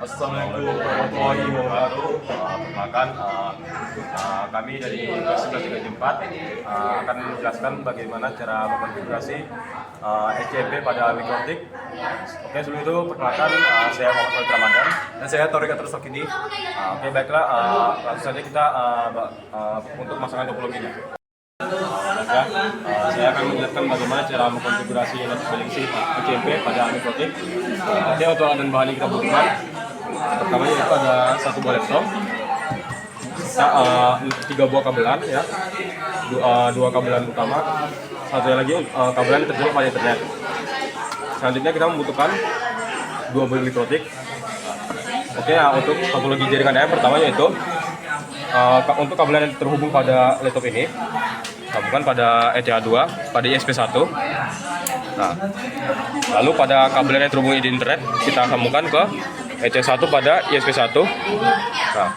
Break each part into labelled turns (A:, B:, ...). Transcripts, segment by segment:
A: Assalamualaikum warahmatullahi wabarakatuh. Perkenalkan, kami dari kelas 1134 akan menjelaskan bagaimana cara mengkonfigurasi ECP pada mikrotik. Oke, sebelum itu perkenalkan, saya Muhammad Khalid Ramadan dan saya Torik Atrusokidi. Oke, baiklah, langsung saja kita untuk masakan topologinya. Ya, saya akan menjelaskan bagaimana cara mengkonfigurasi balancing ECP pada mikrotik. Oke, untuk alat dan bahan yang kita butuhkan, pertama yaitu ada satu buah laptop, tiga buah kabelan, ya, dua kabelan utama, satu lagi kabelan terjebak pada internet. Selanjutnya kita membutuhkan dua buah mikrotik. Oke, untuk topologi jaringannya pertama yaitu untuk kabelan yang terhubung pada laptop ini, sambungkan pada ECA2 pada ISP1. Nah, lalu pada kabelan yang terhubung di internet kita sambungkan ke ECA1 pada ISP1. Nah,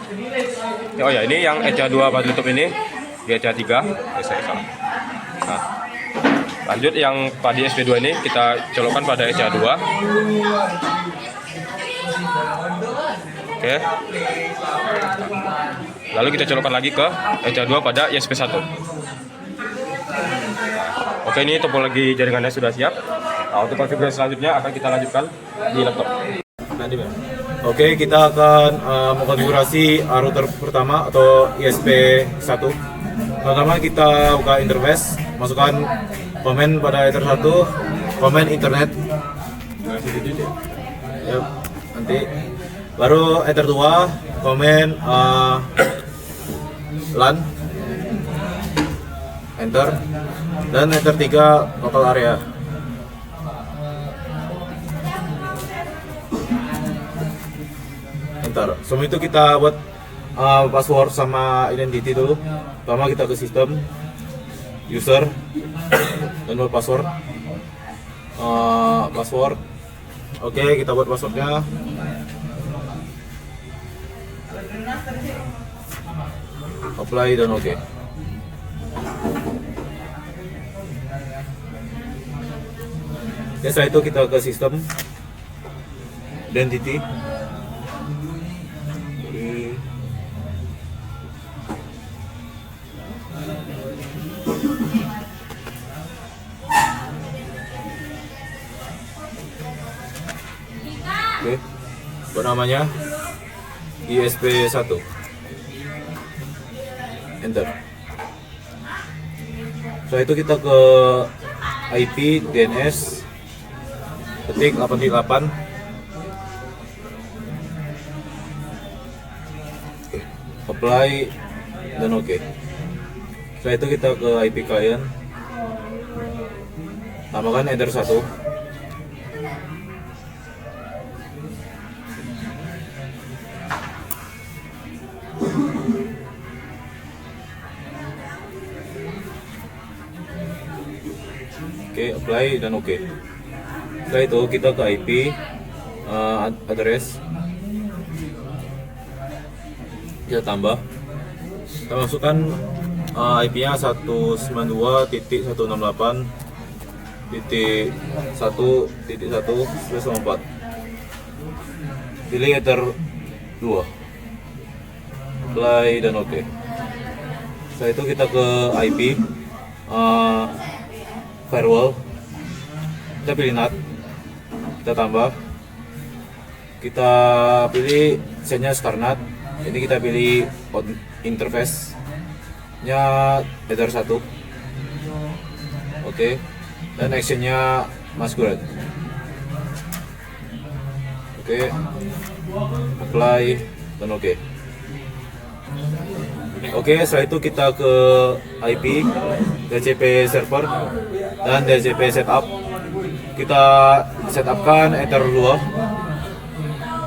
A: oh ya, ini yang ECA2 pada laptop ini di ECA3. Nah, lanjut yang pada ISP2 ini kita colokkan pada ECA2. Oke. Lalu kita colokkan lagi ke ECA2 pada ISP1. Oke, ini topologi jaringannya sudah siap. Nah, untuk konfigurasi selanjutnya akan kita lanjutkan di laptop.
B: Oke, kita akan mengkonfigurasi router pertama atau ISP1. Pertama kita buka interface, masukkan komen pada ether 1, komen internet. Yep, nanti baru ether 2, komen LAN, enter, dan ether 3 local area. Enter. Sebelum itu kita buat password sama identity dulu. Pertama kita ke sistem, user, dan buat password. Password. Oke, kita buat passwordnya. Apply dan oke. Setelah itu kita ke sistem, identity. Oke, namanya ISP1. Enter. Setelah itu kita ke IP DNS, ketik 88. Apply dan oke. Setelah itu kita ke IP client, tambahkan enter 1. Oke, apply dan oke. Setelah itu kita ke IP address, kita tambah, kita masukkan IP-nya 192.168.1.1/4. Pilih ether 2, apply dan oke. Setelah itu kita ke IP firewall, kita pilih NAT, kita tambah, kita pilih setnya StarNAT. Ini kita pilih interface nya ether 1. Oke, dan actionnya masquerade. Oke, apply dan oke. Oke, setelah itu kita ke IP DHCP server dan DHCP setup. Kita setupkan ether 2,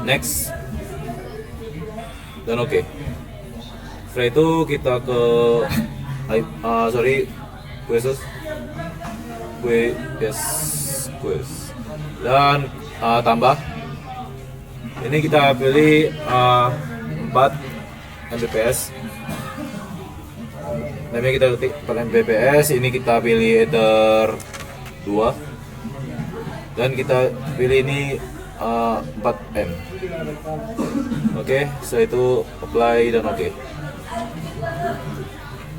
B: next dan oke. Setelah itu kita ke quest dan tambah. Ini kita pilih 4 Mbps. Namanya kita ketik 4 Mbps. Ini kita pilih ether 2 dan kita pilih ini 4M. Oke, setelah itu apply dan oke.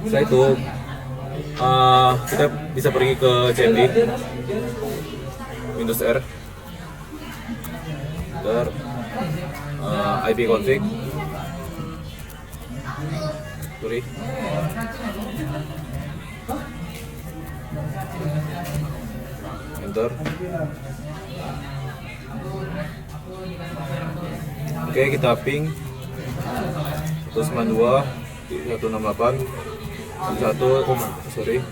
B: Setelah itu kita bisa pergi ke CMD Windows R, IP config, sorry, enter. Oke, kita ping 192 168 sorry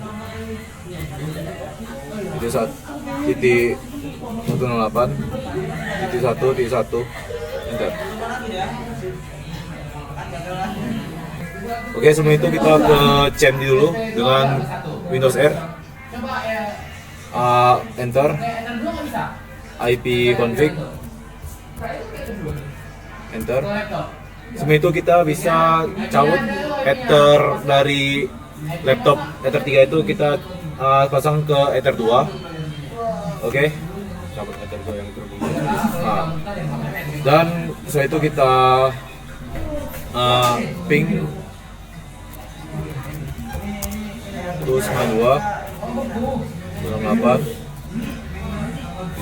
B: titik 108 titik 1 enter. Oke, sebelum itu kita ke CMD dulu dengan Windows R, enter, IP config, enter. Sebelum itu kita bisa cabut Ether dari laptop. Ether 3 itu kita pasang ke Ether 2. Oke,
A: Cabut Ether 2 yang terhubung.
B: dan setelah itu kita ping 192 98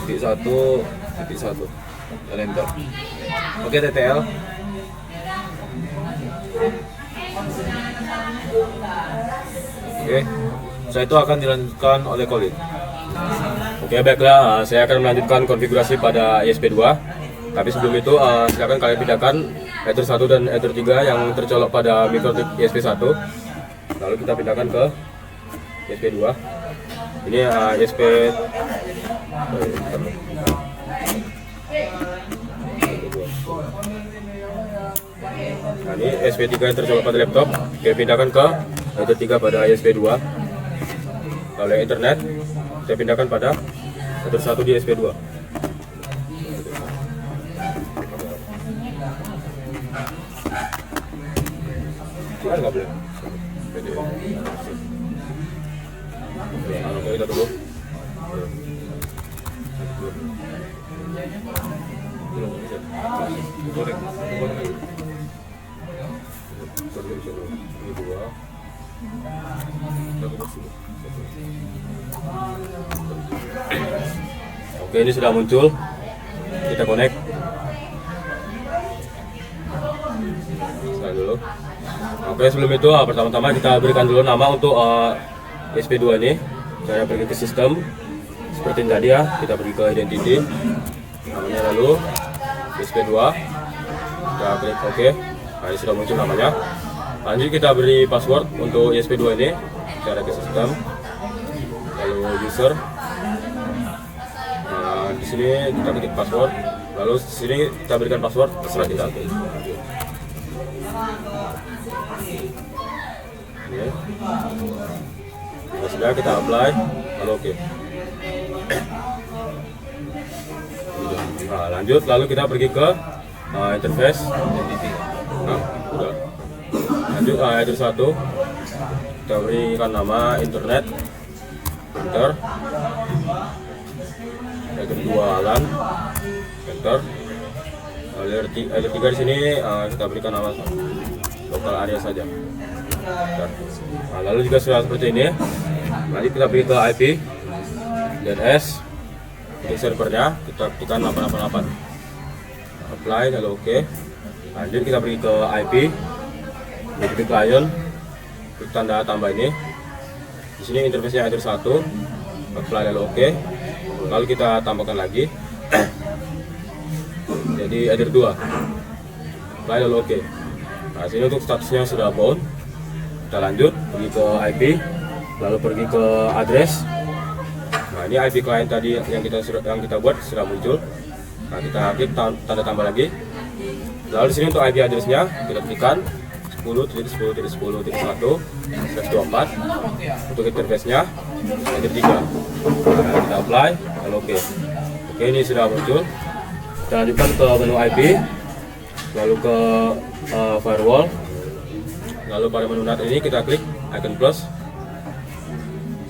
B: titik 1 dan enter. Oke, TTL. Oke, setelah itu akan dilanjutkan oleh Colin.
A: Oke, baiklah, saya akan melanjutkan konfigurasi pada ESP2. Tapi sebelum itu, silakan kalian pindahkan Ether 1 dan Ether 3 yang tercolok pada mikrotik ESP1. Lalu kita pindahkan ke ESP2. Ini ESP. Nah, ini ESP3 yang tercolok pada laptop. Kita pindahkan ke Ether 3 pada ESP2. Lalu yang internet, saya pindahkan pada Ether 1 di ESP2. Kan nggak boleh. Oke, kita tunggu. Oke, ini sudah muncul. Kita connect. Dulu. Oke, sebelum itu pertama-tama kita berikan dulu nama untuk ESP2 ini. Saya pergi ke sistem seperti yang tadi ya, kita pergi ke identity namanya, lalu ESP2 kita klik OK. Nah, ini sudah muncul namanya. Lanjut kita beri password untuk ESP2 ini. Kita ke sistem, lalu user. Nah, di sini kita ketik password, lalu di sini kita berikan password terserah kita. Nah, sudah kita apply, lalu oke. Nah, lanjut, lalu kita pergi ke interface. Nah, udah. Lanjut Ether 1, kita berikan nama internet, enter. Ether 2 LAN, enter. Ether 3 di sini kita berikan nama lokal area saja. Nah, lalu jika sudah seperti ini, nanti kita pergi ke IP DNS untuk servernya, kita ketikkan 888, apply, lalu oke. Lanjut kita pergi ke IP DNS client, klik tanda tambah ini. Di sini interface-nya Ether 1, apply, lalu oke. Lalu kita tambahkan lagi jadi Ether 2, apply, lalu oke. Nah, sini untuk statusnya sudah bound. Kita lanjut pergi ke IP, lalu pergi ke address. Nah, ini IP client tadi yang kita buat sudah muncul. Nah, kita klik tanda tambah lagi. Lalu di sini untuk IP addressnya kita klikkan 10.10.10.1/24. Untuk interface-nya Ether 3. Nah, kita apply, lalu oke. Oke, ini sudah muncul. Kita lanjutkan ke menu IP, lalu ke firewall. Lalu pada menu NAT ini kita klik icon plus.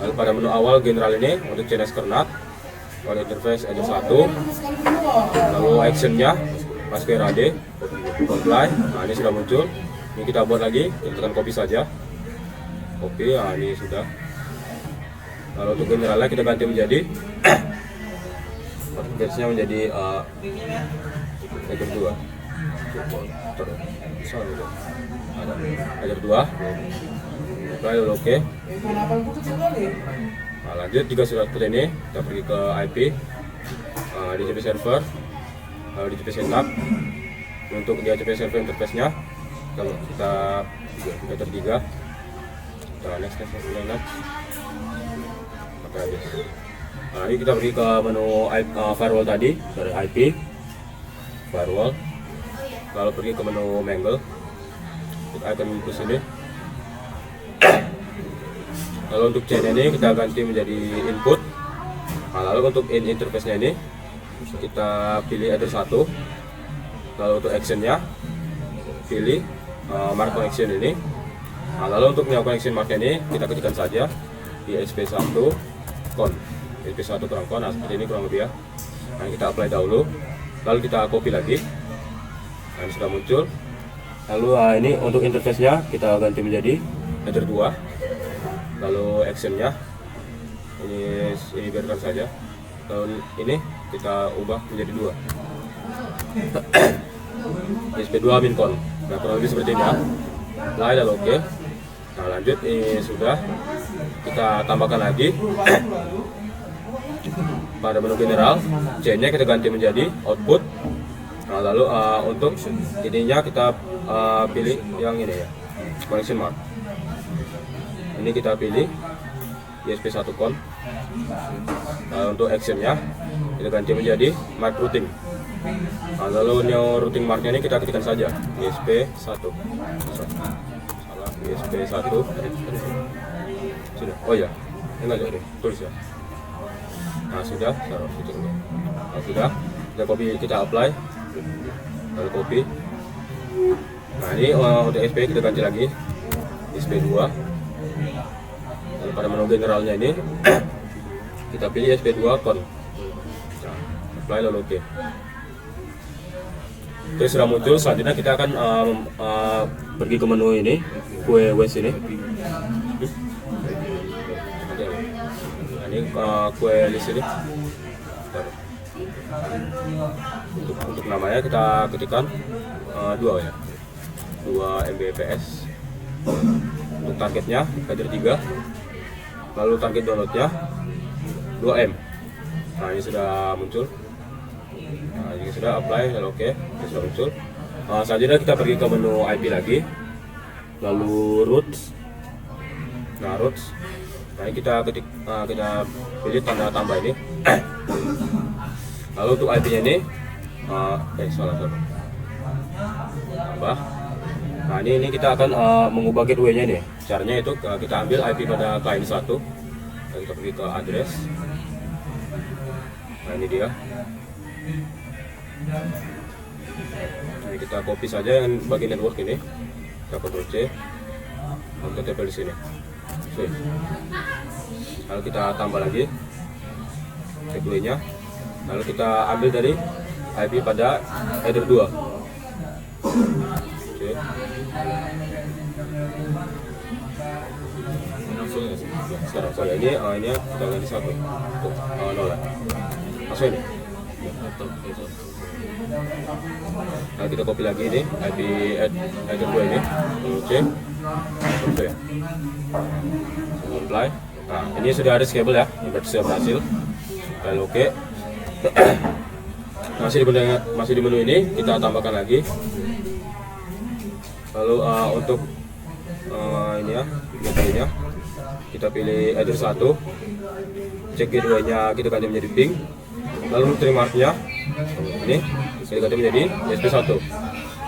A: Lalu pada menu awal general ini untuk CNS kernat. Pada interface header 1, lalu actionnya masuk ke RAD, apply. Nah, ini sudah muncul. Ini kita buat lagi, kita tekan copy saja. Copy, nah ini sudah. Lalu untuk generalnya kita ganti menjadi notifikasinya menjadi header 2. Header 2. Lalu oke. Nah, lanjut jika sudah seperti ini, kita pergi ke IP, DHCP server, lalu DHCP setup. Untuk DHCP server interface-nya kita header 3. Kita next. Oke, habis. Nah, ini kita pergi ke menu firewall tadi, dari IP, firewall, lalu pergi ke menu Mangle, kita akan ke sini. Lalu untuk chain ini kita ganti menjadi input. Nah, lalu untuk interface-nya ini kita pilih header 1. Lalu untuk action-nya pilih mark connection ini. Nah, lalu untuk new connection mark ini kita ketikkan saja di SP1 con. SP1 kurang con, nah seperti ini kurang lebih ya. Nah, kita apply dahulu. Lalu kita copy lagi. Nah, ini sudah muncul. Lalu ini untuk interface-nya kita ganti menjadi header 2. Lalu actionnya ini biarkan saja. Lalu ini kita ubah menjadi 2. SP2 mincon. Nah, kurang lebih seperti ini ya. Lalu oke. Nah, lanjut, ini sudah. Kita tambahkan lagi pada menu general, chainnya kita ganti menjadi output. Nah, lalu untuk ininya kita pilih yang ini ya, connection mark. Ini kita pilih ESP1 con. Nah, untuk actionnya kita ganti menjadi mark routing. Nah, lalu new routing marknya ini kita ketikkan saja ESP1. Salah, ESP1. Sudah. Oh ya, enggak jadi tulis ya. Nah, sudah, taruh situ dulu. Nah, sudah. Kita copy, kita apply. Lalu copy. Nah, ini untuk SP kita ganti lagi SP2. Lalu pada menu generalnya ini kita pilih SP2 con. Nah, apply lalu oke. Oke, sudah muncul. Selanjutnya kita akan pergi ke menu ini, QoS ini. Nah, ini kue list ini. Untuk namanya kita ketikkan 2 ya, 2 Mbps. Untuk targetnya header 3. Lalu target downloadnya 2 M. Nah, ini sudah muncul. Nah, ini sudah apply dan oke, ini sudah muncul. Selanjutnya kita pergi ke menu IP lagi, lalu routes. Nah, routes. Nah, ini kita pilih tanda tambah ini. Lalu untuk IP-nya ini, salah. Tambah. Nah, ini kita akan mengubah gateway-nya ini. Caranya itu kita ambil IP pada client 1, dan kita pergi ke address. Nah, ini dia. Ini kita copy saja yang bagian network ini. Kita Ctrl C, lalu kita tempel di sini. Lalu kita tambah lagi gateway-nya. Lalu kita ambil dari IP pada header 2. Oke. Sekarang saya ini kita ganti 1. Tuh, 0 ya. Masuk ini. Nah, kita copy lagi ini IP header 2 ini. Oke. Oke. Apply. Nah, ini sudah ada kabel ya. Ini berarti sudah berhasil. Lalu oke. Masih di menu ini kita tambahkan lagi. Lalu untuk ini ya, gateway-nya kita pilih header 1. Cek gateway-nya kita ganti menjadi ping. Lalu routing mark-nya ini kita ganti menjadi SP1.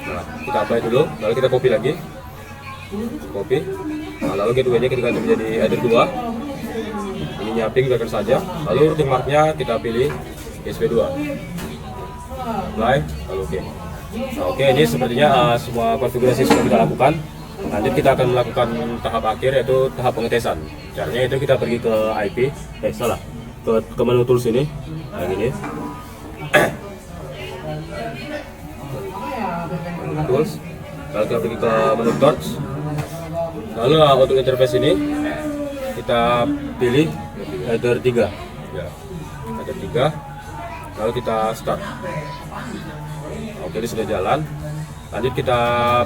A: Nah, kita apply dulu, lalu kita copy lagi. Copy. Nah, lalu gateway-nya kita ganti menjadi header 2. Ininya ping biarkan saja. Lalu routing mark-nya kita pilih SP2. Apply, lalu oke. Nah, oke, ini sepertinya semua konfigurasi sudah kita lakukan. Lanjut kita akan melakukan tahap akhir, yaitu tahap pengetesan. Caranya itu kita pergi ke IP, ke ke menu tools ini, yang ini. Tools. Lalu kita pergi ke menu torch. Lalu untuk interface ini kita pilih header 3. Ya, header 3. Lalu kita start. Oke, ini sudah jalan. Lanjut kita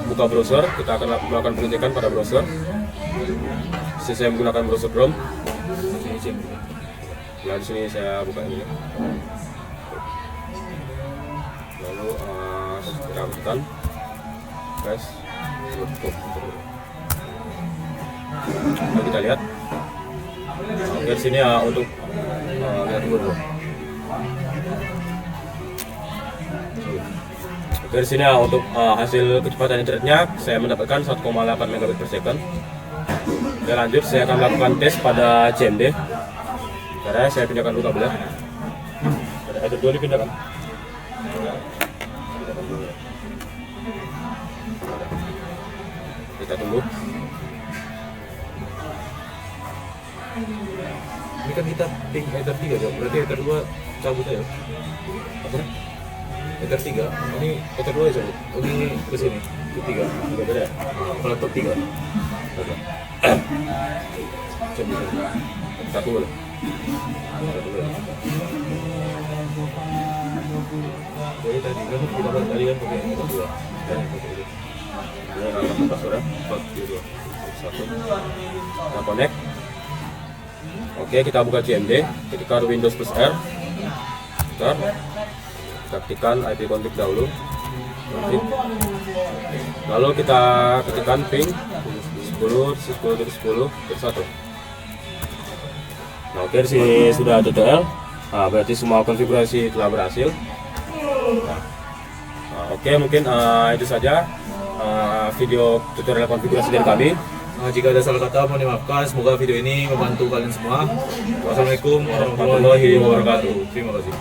A: buka browser, kita akan melakukan pengecekan pada browser. Saya menggunakan browser Chrome. Nah, di sini saya buka ini. Lalu kita tekan press tutup. Lalu kita lihat. Oke, di sini untuk lihat dulu. Dari sini untuk hasil kecepatan internetnya saya mendapatkan 1,8 megabit per second. Oke, lanjut saya akan melakukan tes pada CMD. Caranya saya pindahkan dulu kabelnya. Ada dua dipindahkan. Kita tunggu.
B: Ini kan kita ping header 3 ya, berarti header 2 cabut aja.
A: Apa?
B: Header 3, ini header 2 ya cabut. Ini ke sini, ke 3.
A: Tidak beda.
B: Laptop 3.
A: Coba satu boleh.
B: Jadi tadi kan kita tadi kan pakai header 2. Dan pakai ini.
A: Ini angkat passwordnya 422 1. Kita connect. Oke, kita buka CMD, ketikkan Windows plus R. Kita ketikkan IP config dahulu. Lalu kita ketikkan ping 10.10.10.1. Nah, oke, di sini sudah TTL. Nah, berarti semua konfigurasi telah berhasil. Oke, mungkin itu saja video tutorial konfigurasi dari kami.
B: Jika ada salah kata mohon dimaafkan. Semoga video ini membantu kalian semua. Wassalamualaikum warahmatullahi wabarakatuh. Terima kasih.